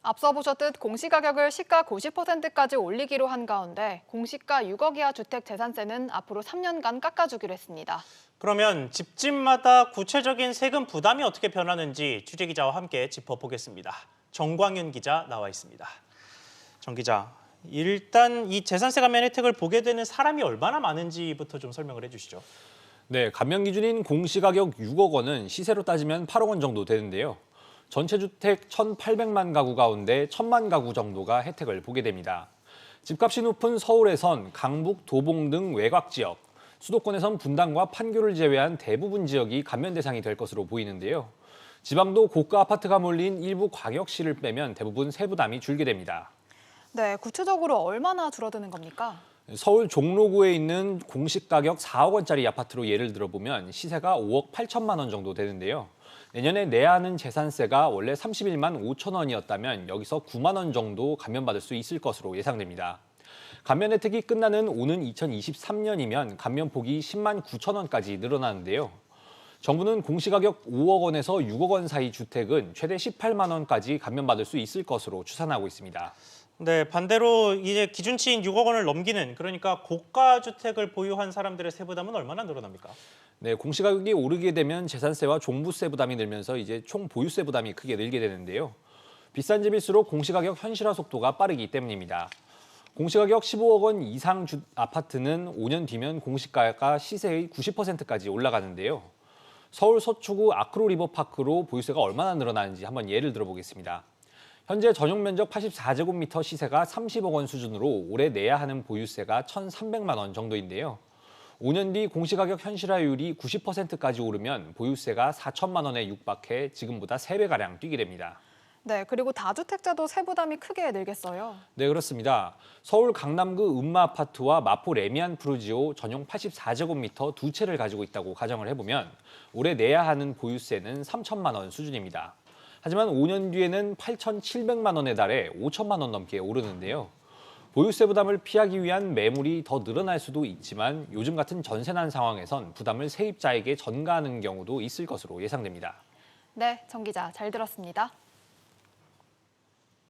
앞서 보셨듯 공시가격을 시가 90%까지 올리기로 한 가운데 공시가 6억 이하 주택 재산세는 앞으로 3년간 깎아주기로 했습니다. 그러면 집집마다 구체적인 세금 부담이 어떻게 변하는지 취재기자와 함께 짚어보겠습니다. 정광윤 기자 나와 있습니다. 정 기자, 일단 이 재산세 감면 혜택을 보게 되는 사람이 얼마나 많은지부터 좀 설명을 해주시죠. 네, 감면 기준인 공시가격 6억 원은 시세로 따지면 8억 원 정도 되는데요. 전체 주택 1,800만 가구 가운데 1,000만 가구 정도가 혜택을 보게 됩니다. 집값이 높은 서울에선 강북, 도봉 등 외곽 지역, 수도권에선 분당과 판교를 제외한 대부분 지역이 감면 대상이 될 것으로 보이는데요. 지방도 고가 아파트가 몰린 일부 광역시를 빼면 대부분 세부담이 줄게 됩니다. 네, 구체적으로 얼마나 줄어드는 겁니까? 서울 종로구에 있는 공시가격 4억 원짜리 아파트로 예를 들어보면 시세가 5억 8천만 원 정도 되는데요. 내년에 내야 하는 재산세가 원래 31만 5천 원이었다면 여기서 9만 원 정도 감면받을 수 있을 것으로 예상됩니다. 감면 혜택이 끝나는 오는 2023년이면 감면폭이 10만 9천 원까지 늘어나는데요. 정부는 공시가격 5억 원에서 6억 원 사이 주택은 최대 18만 원까지 감면받을 수 있을 것으로 추산하고 있습니다. 네, 반대로 이제 기준치인 6억 원을 넘기는, 그러니까 고가 주택을 보유한 사람들의 세부담은 얼마나 늘어납니까? 네, 공시가격이 오르게 되면 재산세와 종부세 부담이 늘면서 이제 총 보유세 부담이 크게 늘게 되는데요. 비싼 집일수록 공시가격 현실화 속도가 빠르기 때문입니다. 공시가격 15억 원 이상 아파트는 5년 뒤면 공시가가 시세의 90%까지 올라가는데요. 서울 서초구 아크로 리버파크로 보유세가 얼마나 늘어나는지 한번 예를 들어보겠습니다. 현재 전용 면적 84제곱미터 시세가 30억 원 수준으로 올해 내야 하는 보유세가 1,300만 원 정도인데요. 5년 뒤 공시가격 현실화율이 90%까지 오르면 보유세가 4천만 원에 육박해 지금보다 3배가량 뛰게 됩니다. 네, 그리고 다주택자도 세부담이 크게 늘겠어요. 네, 그렇습니다. 서울 강남구 음마아파트와 마포 레미안 프루지오 전용 84제곱미터 두 채를 가지고 있다고 가정을 해보면 올해 내야 하는 보유세는 3천만 원 수준입니다. 하지만 5년 뒤에는 8,700만 원에 달해 5천만 원 넘게 오르는데요. 보유세 부담을 피하기 위한 매물이 더 늘어날 수도 있지만 요즘 같은 전세 난 상황에선 부담을 세입자에게 전가하는 경우도 있을 것으로 예상됩니다. 네, 정 기자 잘 들었습니다.